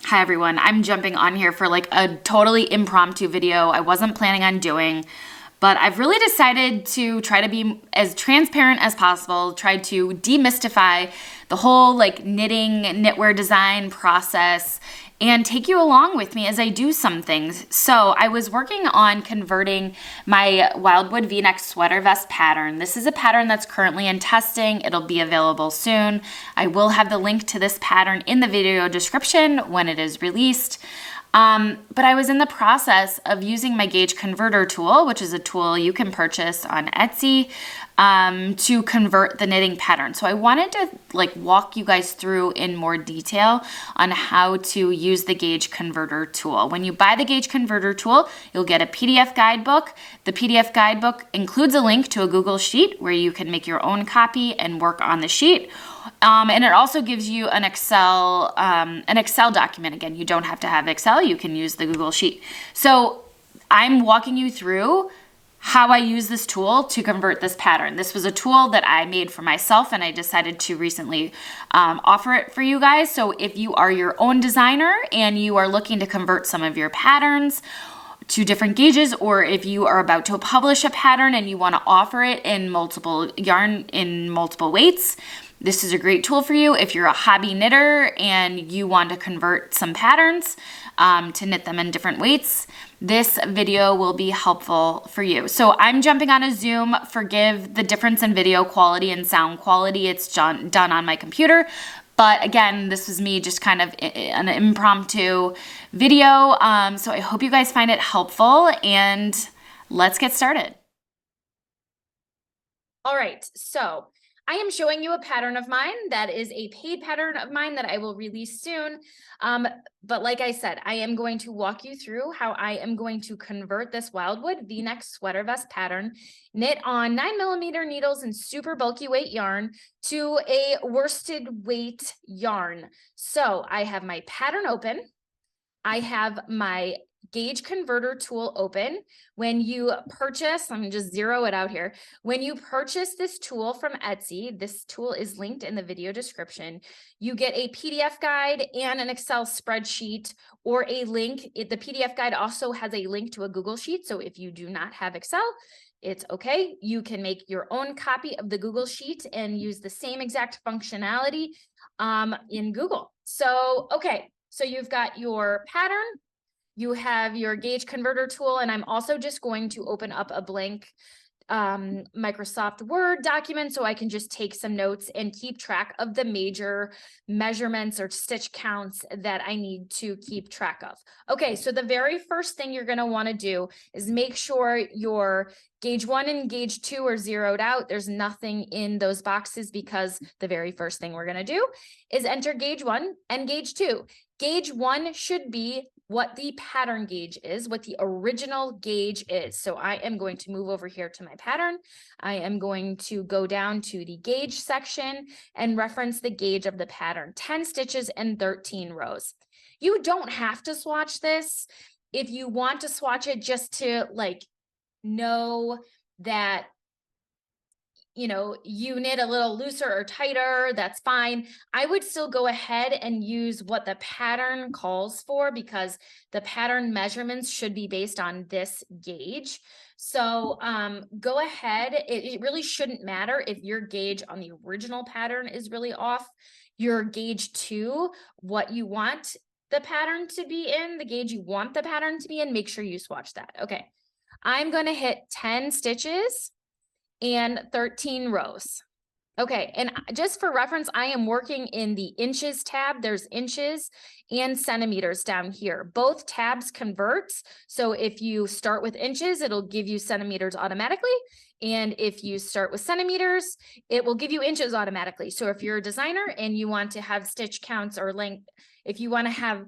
Hi everyone, I'm jumping on here for like a totally impromptu video I wasn't planning on doing, but I've really decided to try to be as transparent as possible, try to demystify the whole like knitting, knitwear design process and take you along with me as I do some things. So I was working on converting my Wildwood V-neck sweater vest pattern. This is a pattern that's currently in testing. It'll be available soon. I will have the link to this pattern in the video description when it is released. But I was in the process of using my Guage Converter Tool, which is a tool you can purchase on Etsy, to convert the knitting pattern. So I wanted to like walk you guys through in more detail on how to use the Guage Converter Tool. When you buy the Guage Converter Tool, you'll get a PDF guidebook. The PDF guidebook includes a link to a Google Sheet where you can make your own copy and work on the sheet. And it also gives you an Excel document. Again, you don't have to have Excel. You can use the Google Sheet. So I'm walking you through how I use this tool to convert this pattern. This was a tool that I made for myself and I decided to recently offer it for you guys. So if you are your own designer and you are looking to convert some of your patterns to different gauges, or if you are about to publish a pattern and you want to offer it in multiple yarn in multiple weights, this is a great tool for you. If you're a hobby knitter and you want to convert some patterns to knit them in different weights, this video will be helpful for you. So I'm jumping on a Zoom. Forgive the difference in video quality and sound quality. It's done on my computer. But again, this was me just kind of an impromptu video. So I hope you guys find it helpful and let's get started. All right, so I am showing you a pattern of mine that is a paid pattern of mine that I will release soon. But like I said, I am going to walk you through how I am going to convert this Wildwood V-neck sweater vest pattern knit on 9mm needles and super bulky weight yarn to a worsted weight yarn. So I have my pattern open. I have my Guage Converter Tool open. When you purchase, I'm just zero it out here. When you purchase this tool from Etsy, this tool is linked in the video description. You get a PDF guide and an Excel spreadsheet or a link. The PDF guide also has a link to a Google Sheet. So if you do not have Excel, it's okay. You can make your own copy of the Google Sheet and use the same exact functionality in Google. So, okay. So you've got your pattern. You have your Guage Converter Tool, and I'm also just going to open up a blank Microsoft Word document so I can just take some notes and keep track of the major measurements or stitch counts that I need to keep track of. Okay, so the very first thing you're going to want to do is make sure your Gauge 1 and Gauge 2 are zeroed out. There's nothing in those boxes because the very first thing we're going to do is enter Gauge 1 and Gauge 2. Gauge 1 should be what the pattern gauge is, what the original gauge is. So I am going to move over here to my pattern. I am going to go down to the gauge section and reference the gauge of the pattern, 10 stitches and 13 rows. You don't have to swatch this. If you want to swatch it just to like know that you knit a little looser or tighter, that's fine. I would still go ahead and use what the pattern calls for because the pattern measurements should be based on this gauge. So go ahead. It really shouldn't matter if your gauge on the original pattern is really off. Your Gauge 2, what you want the pattern to be in, the gauge you want the pattern to be in, make sure you swatch that. Okay, I'm going to hit 10 stitches and 13 rows. Okay, and just for reference, I am working in the inches tab. There's inches and centimeters down here. Both tabs convert. So if you start with inches, it'll give you centimeters automatically. And if you start with centimeters, it will give you inches automatically. So if you're a designer and you want to have stitch counts or length, if you want to have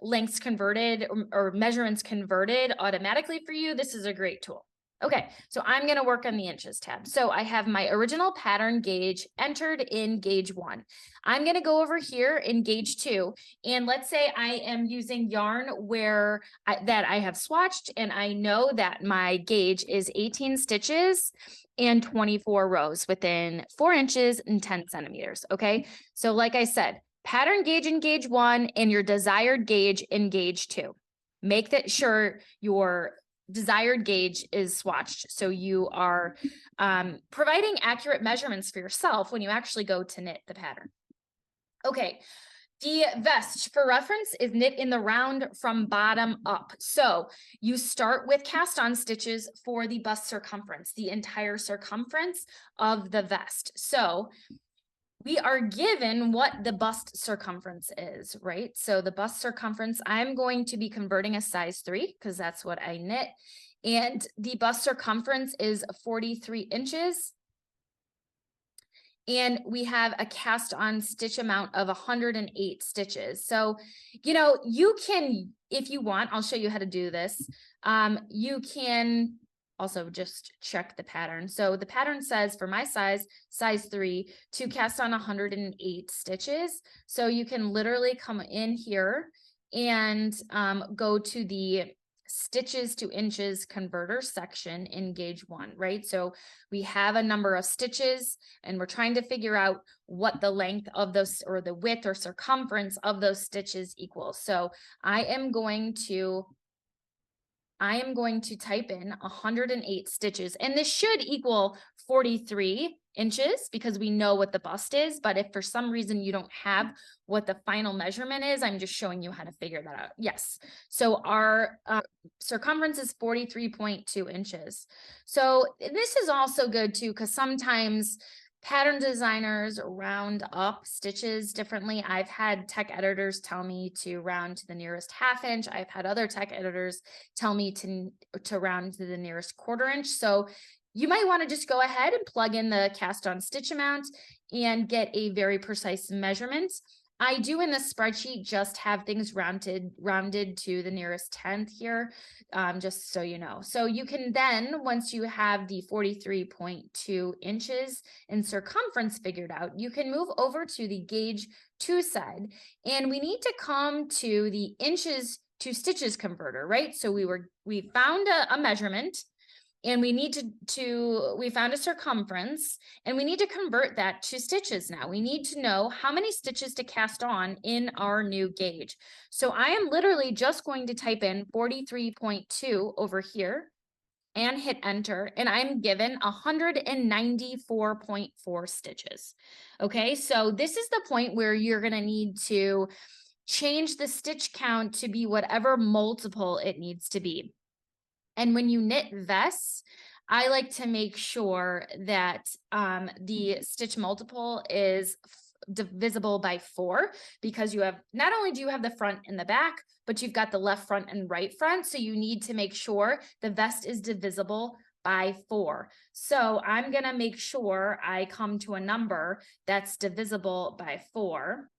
lengths converted or measurements converted automatically for you, this is a great tool. Okay, so I'm going to work on the inches tab. So I have my original pattern gauge entered in Gauge 1. I'm going to go over here in Gauge 2, and let's say I am using yarn that I have swatched, and I know that my gauge is 18 stitches and 24 rows within 4 inches and 10 centimeters. Okay, so like I said, pattern gauge in gauge 1 and your desired gauge in gauge 2. Make that sure your desired gauge is swatched, so you are providing accurate measurements for yourself when you actually go to knit the pattern. Okay, the vest, for reference, is knit in the round from bottom up. So you start with cast on stitches for the bust circumference, the entire circumference of the vest. So we are given what the bust circumference is, right? So the bust circumference, I'm going to be converting a size 3 because that's what I knit. And the bust circumference is 43 inches. And we have a cast on stitch amount of 108 stitches. So, you can, if you want, I'll show you how to do this. You can also just check the pattern. So the pattern says for my size 3, to cast on 108 stitches. So you can literally come in here and go to the stitches to inches converter section in gauge 1, right? So we have a number of stitches and we're trying to figure out what the length of those, or the width or circumference of those stitches equals. So I am going to type in 108 stitches, and this should equal 43 inches because we know what the bust is. But if for some reason you don't have what the final measurement is, I'm just showing you how to figure that out. Yes. So our circumference is 43.2 inches. So this is also good too, because sometimes pattern designers round up stitches differently. I've had tech editors tell me to round to the nearest ½ inch. I've had other tech editors tell me to round to the nearest ½ inch. So you might want to just go ahead and plug in the cast on stitch amount and get a very precise measurement. I do in the spreadsheet just have things rounded to the nearest 10th here, just so you know. So you can then, once you have the 43.2 inches in circumference figured out, you can move over to the gauge 2 side, and we need to come to the inches to stitches converter, right? So we found a measurement, and we need we found a circumference, and we need to convert that to stitches now. We need to know how many stitches to cast on in our new gauge. So I am literally just going to type in 43.2 over here and hit enter, and I'm given 194.4 stitches. Okay, so this is the point where you're gonna need to change the stitch count to be whatever multiple it needs to be. And when you knit vests, I like to make sure that the stitch multiple is divisible by 4, because you have, not only do you have the front and the back, but you've got the left front and right front. So you need to make sure the vest is divisible by 4. So I'm going to make sure I come to a number that's divisible by 4.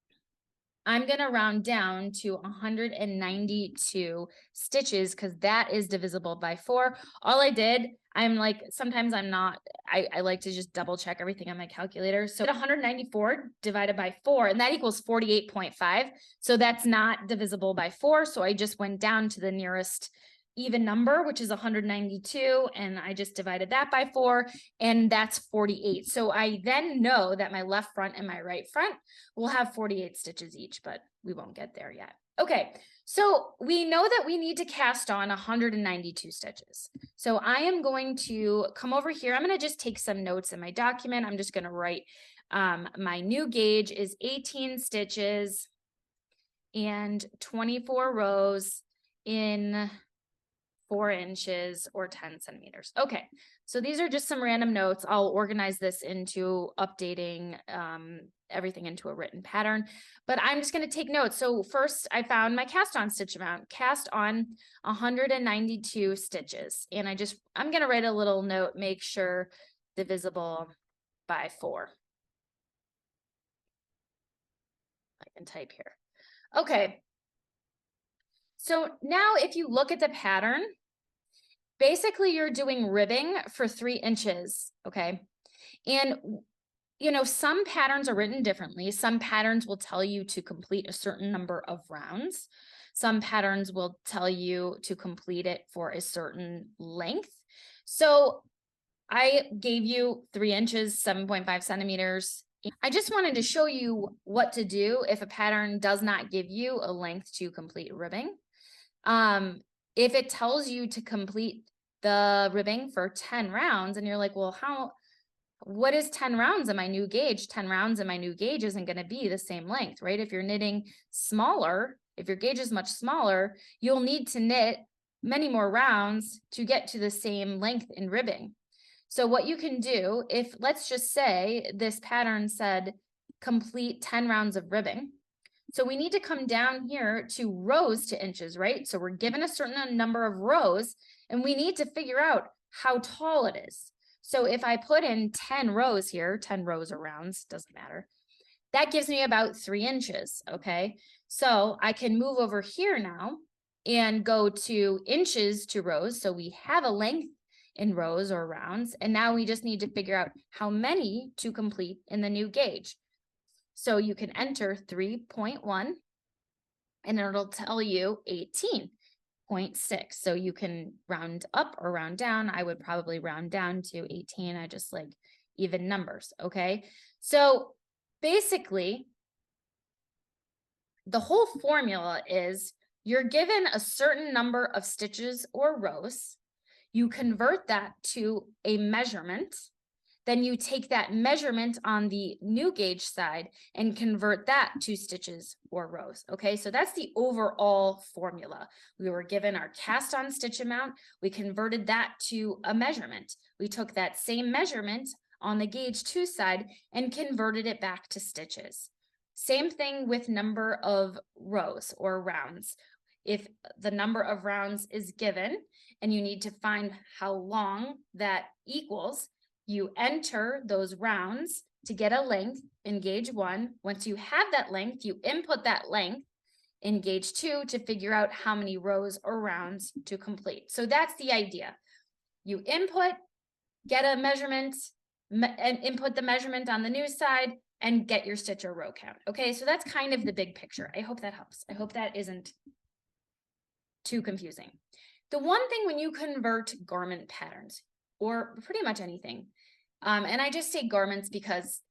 I'm going to round down to 192 stitches because that is divisible by 4. All I did, I'm like, sometimes I'm not, I like to just double check everything on my calculator. So 194 divided by 4, and that equals 48.5. So that's not divisible by 4. So I just went down to the nearest even number, which is 192, and I just divided that by 4, and that's 48. So I then know that my left front and my right front will have 48 stitches each, but we won't get there yet. Okay, so we know that we need to cast on 192 stitches. So I am going to come over here. I'm going to just take some notes in my document. I'm just going to write my new gauge is 18 stitches and 24 rows in 4 inches or 10 centimeters. Okay, so these are just some random notes. I'll organize this into updating everything into a written pattern, but I'm just going to take notes. So first I found my cast on stitch amount, cast on 192 stitches. And I'm going to write a little note, make sure divisible by 4. I can type here. Okay. So now if you look at the pattern, basically you're doing ribbing for 3 inches, okay? And, some patterns are written differently. Some patterns will tell you to complete a certain number of rounds. Some patterns will tell you to complete it for a certain length. So I gave you 3 inches, 7.5 centimeters, I just wanted to show you what to do if a pattern does not give you a length to complete ribbing. If it tells you to complete the ribbing for 10 rounds and you're like, well, what is 10 rounds in my new gauge? 10 rounds in my new gauge isn't going to be the same length, right? If you're knitting smaller, if your gauge is much smaller, you'll need to knit many more rounds to get to the same length in ribbing. So what you can do, if let's just say this pattern said complete 10 rounds of ribbing. So we need to come down here to rows to inches, right? So we're given a certain number of rows and we need to figure out how tall it is. So if I put in 10 rows here, 10 rows or rounds, doesn't matter. That gives me about 3 inches, okay? So I can move over here now and go to inches to rows. So we have a length in rows or rounds. And now we just need to figure out how many to complete in the new gauge. So you can enter 3.1 and it'll tell you 18.6. So you can round up or round down. I would probably round down to 18. I just like even numbers, okay? So basically, the whole formula is you're given a certain number of stitches or rows. You convert that to a measurement. Then you take that measurement on the new gauge side and convert that to stitches or rows. Okay, so that's the overall formula. We were given our cast on stitch amount. We converted that to a measurement. We took that same measurement on the gauge 2 side and converted it back to stitches. Same thing with number of rows or rounds. If the number of rounds is given and you need to find how long that equals, you enter those rounds to get a length in gauge 1. Once you have that length, you input that length in gauge 2 to figure out how many rows or rounds to complete. So that's the idea. You input, get a measurement, and input the measurement on the new side and get your stitch or row count. Okay, so that's kind of the big picture. I hope that helps. I hope that isn't too confusing. The one thing when you convert garment patterns, or pretty much anything, and I just say garments because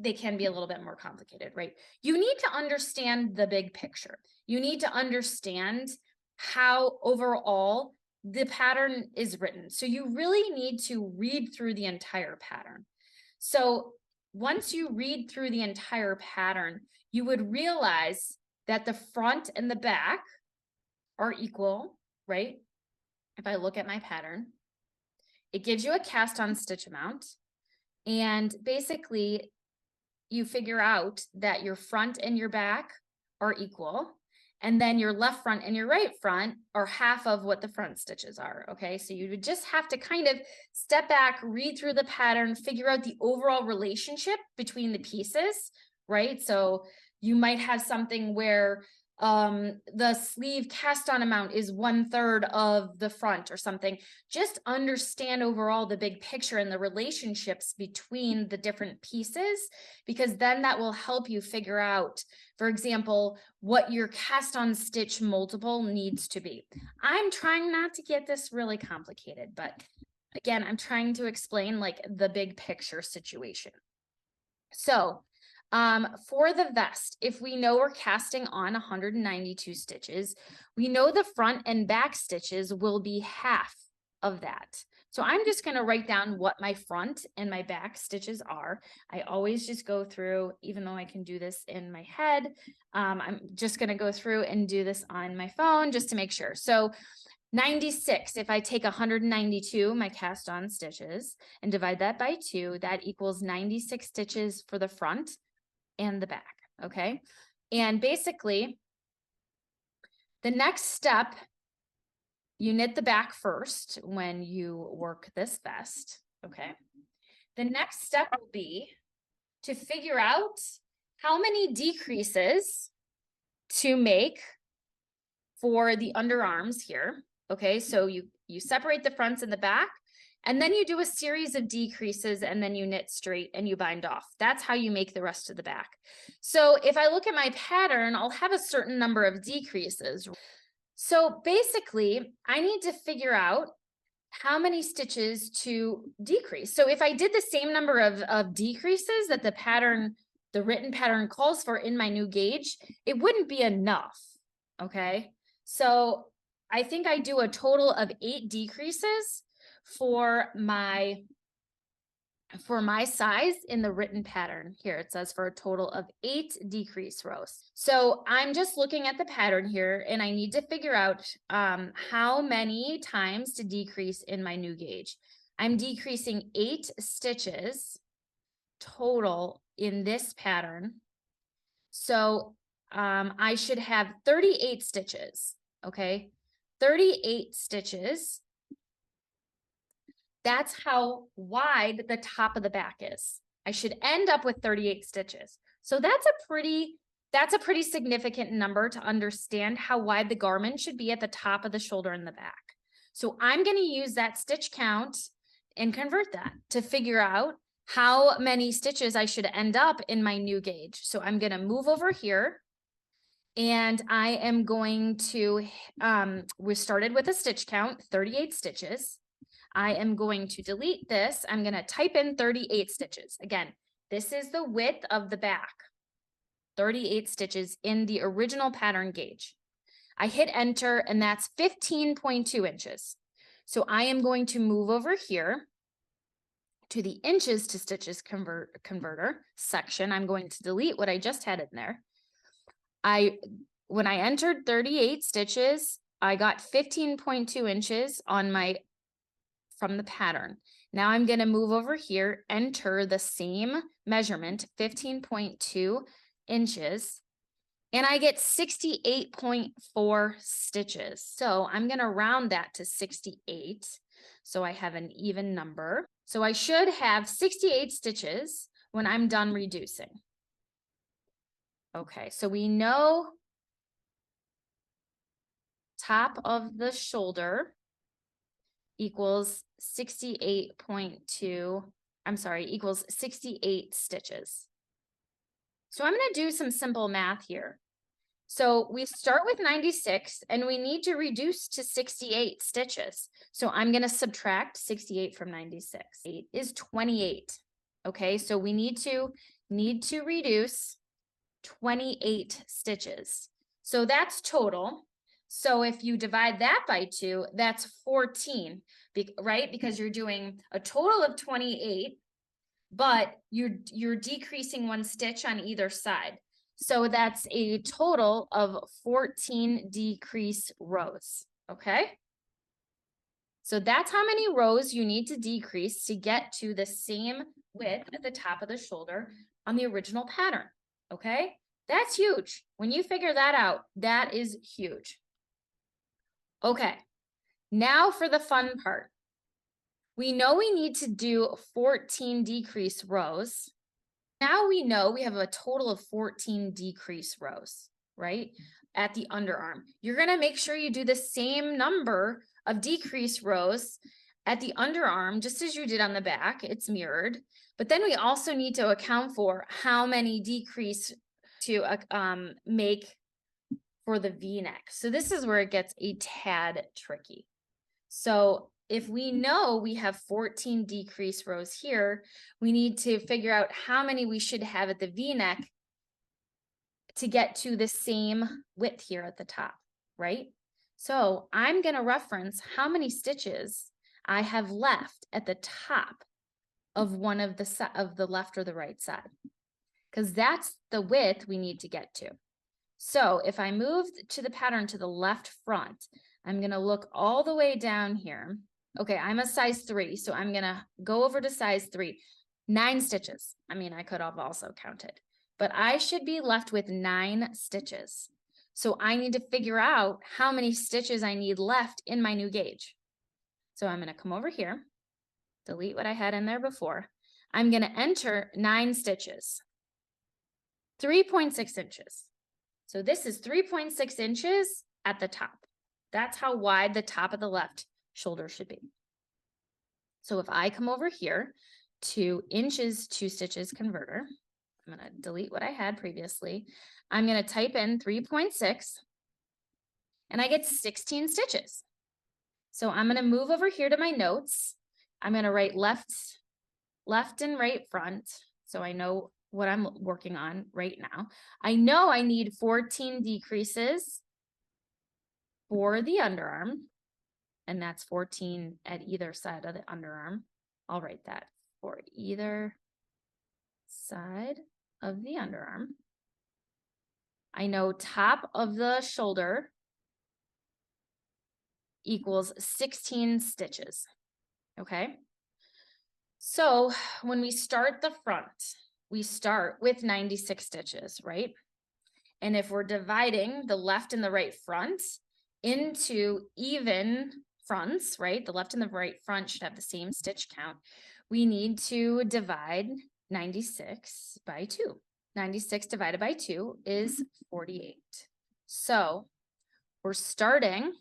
they can be a little bit more complicated, right? You need to understand the big picture. You need to understand how overall the pattern is written. So you really need to read through the entire pattern. So once you read through the entire pattern, you would realize that the front and the back are equal, right? If I look at my pattern, it gives you a cast on stitch amount. And basically you figure out that your front and your back are equal. And then your left front and your right front are half of what the front stitches are, okay? So you would just have to kind of step back, read through the pattern, figure out the overall relationship between the pieces, right? So you might have something where the sleeve cast on amount is 1/3 of the front or something. Just understand overall the big picture and the relationships between the different pieces, because then that will help you figure out, for example, what your cast on stitch multiple needs to be. I'm trying not to get this really complicated, but again, I'm trying to explain like the big picture situation. So for the vest, if we know we're casting on 192 stitches, we know the front and back stitches will be half of that. So I'm just going to write down what my front and my back stitches are. I always just go through, even though I can do this in my head, I'm just going to go through and do this on my phone just to make sure. So 96, if I take 192, my cast on stitches, and divide that by 2, that equals 96 stitches for the front and the back, okay? And basically, the next step, you knit the back first when you work this vest, okay? The next step will be to figure out how many decreases to make for the underarms here, okay? So you separate the fronts and the back, and then you do a series of decreases and then you knit straight and you bind off. That's how you make the rest of the back. So if I look at my pattern, I'll have a certain number of decreases. So basically, I need to figure out how many stitches to decrease. So if I did the same number of decreases that the written pattern calls for in my new gauge, it wouldn't be enough, okay? So I think I do a total of 8 decreases for my size in the written pattern. Here it says for a total of 8 decrease rows. So I'm just looking at the pattern here and I need to figure out how many times to decrease in my new gauge. I'm decreasing 8 stitches total in this pattern. So I should have 38 stitches, okay? 38 stitches. That's how wide the top of the back is. I should end up with 38 stitches. So that's a pretty significant number to understand how wide the garment should be at the top of the shoulder and the back. So I'm going to use that stitch count and convert that to figure out how many stitches I should end up in my new gauge. So I'm going to move over here and I am going to, we started with a stitch count, 38 stitches. I am going to delete this. I'm going to type in 38 stitches. Again, this is the width of the back, 38 stitches in the original pattern gauge. I hit enter and that's 15.2 inches. So I am going to move over here to the inches to stitches converter section. I'm going to delete what I just had in there. When I entered 38 stitches, I got 15.2 inches on from the pattern. Now I'm going to move over here, enter the same measurement, 15.2 inches, and I get 68.4 stitches. So I'm going to round that to 68. So I have an even number. So I should have 68 stitches when I'm done reducing. Okay, so we know top of the shoulder equals 68.2, equals 68 stitches. So I'm going to do some simple math here. So we start with 96 and we need to reduce to 68 stitches. So I'm going to subtract 68 from 96. 8 is 28. Okay, so we need to reduce 28 stitches. So that's total. So if you divide that by 2, that's 14, right? Because you're doing a total of 28, but you're decreasing 1 stitch on either side. So that's a total of 14 decrease rows, okay? So that's how many rows you need to decrease to get to the same width at the top of the shoulder on the original pattern, okay? That's huge. When you figure that out, that is huge. Okay, now for the fun part. We know we need to do 14 decrease rows. Now we know we have a total of 14 decrease rows, right? At the underarm. You're going to make sure you do the same number of decrease rows at the underarm, just as you did on the back. It's mirrored. But then we also need to account for how many decrease to make for the V-neck. So this is where it gets a tad tricky. So if we know we have 14 decrease rows here, we need to figure out how many we should have at the V-neck to get to the same width here at the top, right? So I'm going to reference how many stitches I have left at the top of one of the left or the right side, because that's the width we need to get to. So if I move to the pattern to the left front, I'm going to look all the way down here. Okay, I'm a size 3, so I'm going to go over to size 3. 9 stitches. I mean, I could have also counted, but I should be left with 9 stitches. So I need to figure out how many stitches I need left in my new gauge. So I'm going to come over here, delete what I had in there before. I'm going to enter 9 stitches, 3.6 inches. So this is 3.6 inches at the top. That's how wide the top of the left shoulder should be. So if I come over here to inches to stitches converter, I'm going to delete what I had previously. I'm going to type in 3.6 and I get 16 stitches. So I'm going to move over here to my notes. I'm going to write left and right front. So I know what I'm working on right now. I know I need 14 decreases for the underarm, and that's 14 at either side of the underarm. I'll write that for either side of the underarm. I know top of the shoulder equals 16 stitches, okay? So when we start the front, we start with 96 stitches, right? And if we're dividing the left and the right front into even fronts, right? The left and the right front should have the same stitch count. We need to divide 96 by 2. 96 divided by 2 is 48. So we're starting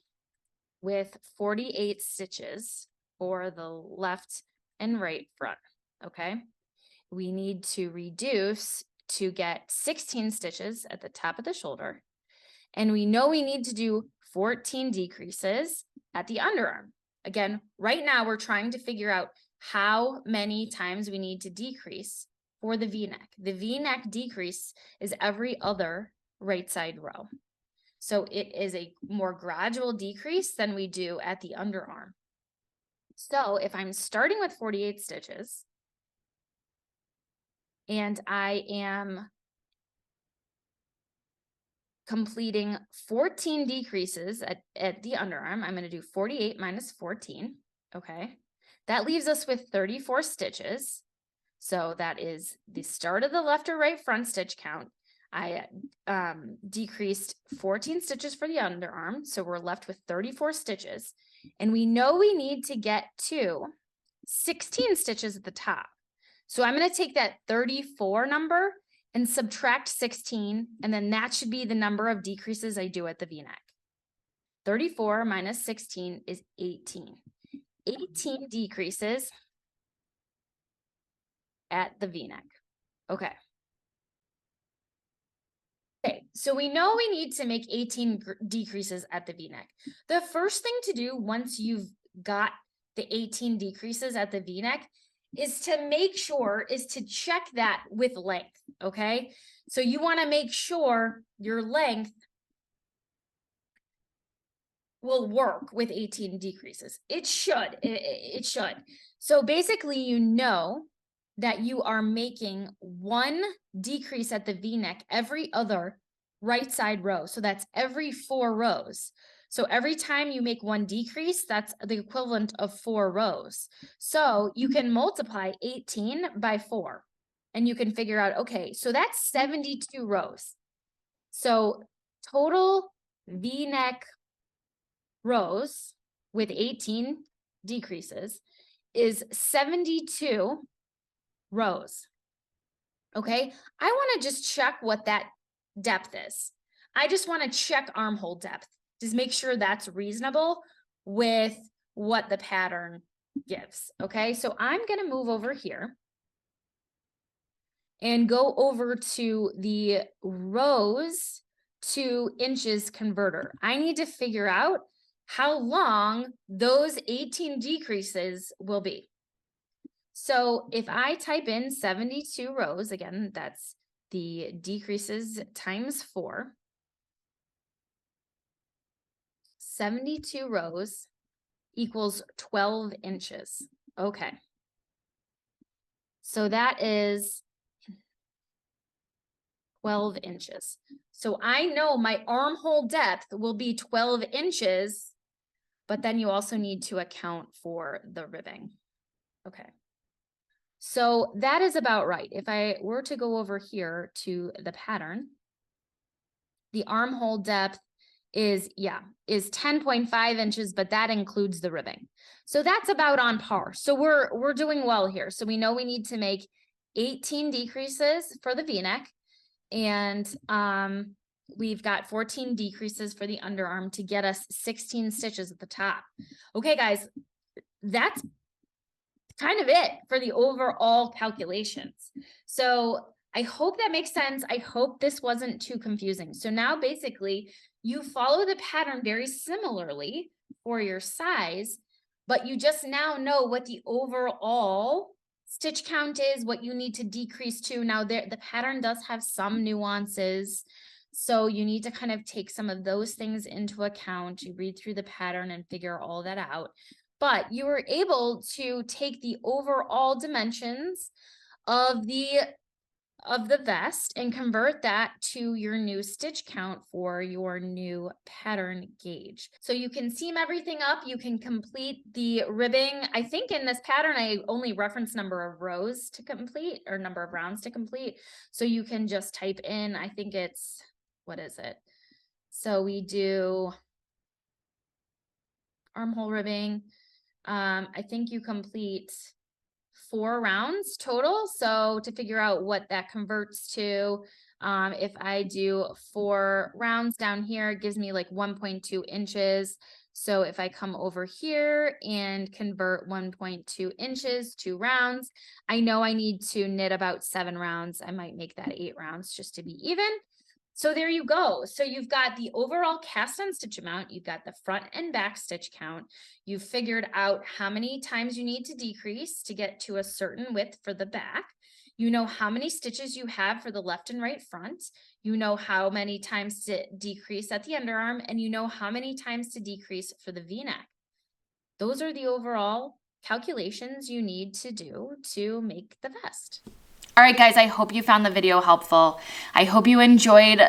with 48 stitches for the left and right front, okay? We need to reduce to get 16 stitches at the top of the shoulder. And we know we need to do 14 decreases at the underarm. Again, right now we're trying to figure out how many times we need to decrease for the V-neck. The V-neck decrease is every other right side row. So it is a more gradual decrease than we do at the underarm. So if I'm starting with 48 stitches and I am completing 14 decreases at the underarm, I'm going to do 48 minus 14, okay? That leaves us with 34 stitches. So that is the start of the left or right front stitch count. I decreased 14 stitches for the underarm, so we're left with 34 stitches. And we know we need to get to 16 stitches at the top. So I'm going to take that 34 number and subtract 16, and then that should be the number of decreases I do at the V-neck. 34 minus 16 is 18. 18 decreases at the V-neck. Okay. Okay, so we know we need to make 18 decreases at the V-neck. The first thing to do once you've got the 18 decreases at the V-neck is to check that with length, okay? So you want to make sure your length will work with 18 decreases. It should. It should. So basically, you know that you are making one decrease at the V-neck every other right side row. So that's every 4 rows. So every time you make one decrease, that's the equivalent of 4 rows. So you can multiply 18 by 4 and you can figure out, okay, so that's 72 rows. So total V-neck rows with 18 decreases is 72 rows. Okay, I want to just check what that depth is. I just want to check armhole depth. Just make sure that's reasonable with what the pattern gives. Okay, so I'm going to move over here and go over to the rows to inches converter. I need to figure out how long those 18 decreases will be. So if I type in 72 rows, again, that's the decreases times 4. 72 rows equals 12 inches. Okay. So that is 12 inches. So I know my armhole depth will be 12 inches, but then you also need to account for the ribbing. Okay. So that is about right. If I were to go over here to the pattern, the armhole depth is 10.5 inches, but that includes the ribbing. So that's about on par. So we're doing well here. So we know we need to make 18 decreases for the V-neck, and we've got 14 decreases for the underarm to get us 16 stitches at the top. Okay, guys, that's kind of it for the overall calculations. So I hope that makes sense. I hope this wasn't too confusing. So now basically you follow the pattern very similarly for your size, but you just now know what the overall stitch count is, what you need to decrease to. Now the pattern does have some nuances, so you need to kind of take some of those things into account. You read through the pattern and figure all that out. But you were able to take the overall dimensions of the vest and convert that to your new stitch count for your new pattern gauge. So you can seam everything up, you can complete the ribbing. I think in this pattern, I only reference number of rows to complete or number of rounds to complete. So you can just type in, I think it's, what is it? So we do armhole ribbing. I think you complete 4 rounds total. So to figure out what that converts to, if I do 4 rounds down here, it gives me like 1.2 inches. So if I come over here and convert 1.2 inches to rounds, I know I need to knit about 7 rounds. I might make that 8 rounds just to be even. So there you go. So you've got the overall cast on stitch amount, you've got the front and back stitch count, you've figured out how many times you need to decrease to get to a certain width for the back, you know how many stitches you have for the left and right front, you know how many times to decrease at the underarm, and you know how many times to decrease for the V-neck. Those are the overall calculations you need to do to make the vest. All right, guys, I hope you found the video helpful. I hope you enjoyed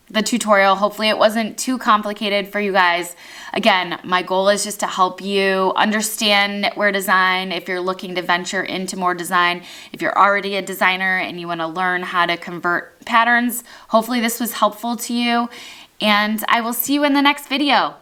the tutorial. Hopefully it wasn't too complicated for you guys. Again, my goal is just to help you understand knitwear design if you're looking to venture into more design. If you're already a designer and you want to learn how to convert patterns, hopefully this was helpful to you. And I will see you in the next video.